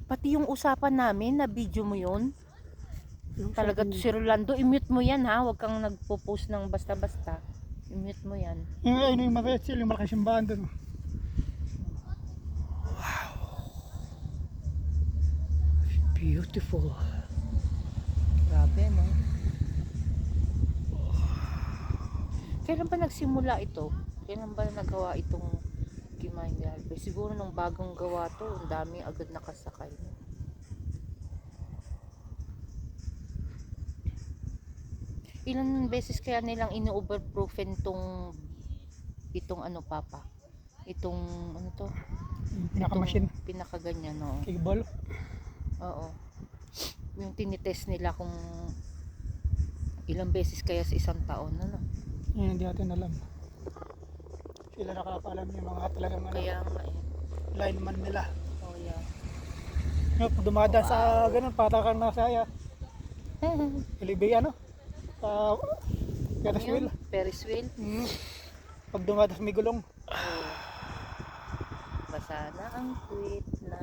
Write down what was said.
Pati yung usapan namin na video mo yun. Yung Talaga sabi to niya. si Rolando, i-mute mo yan ha. Huwag kang nagpo-post ng basta-basta. I-mute mo yan. Yung mabait sila, yung malaking simbahan doon. Beautiful. Grabe, no? Kailan ba nagsimula ito? Kailan ba nagawa itong Kimaing Galvez? Siguro nung bagong gawa to, ang dami agad nakasakay. Ilan beses kaya nilang ini-overproofin itong ano papa? Itong ano to? Yung pinaka-machine. Pinakaganyan, no? Cable. Oo. Yung tinitest nila kung ilang beses kaya sa isang taon, ano? Yan, hindi natin alam. Sila nakakaalam yung mga talagang Kaya nga eh. lineman nila. Oh yeah. Pag dumadaan sa ganun, patakan na saya. Ilibig ano? Sa Ferris wheel. Ferris wheel. Pag dumadaan sa may gulong. Basa na ang tweet na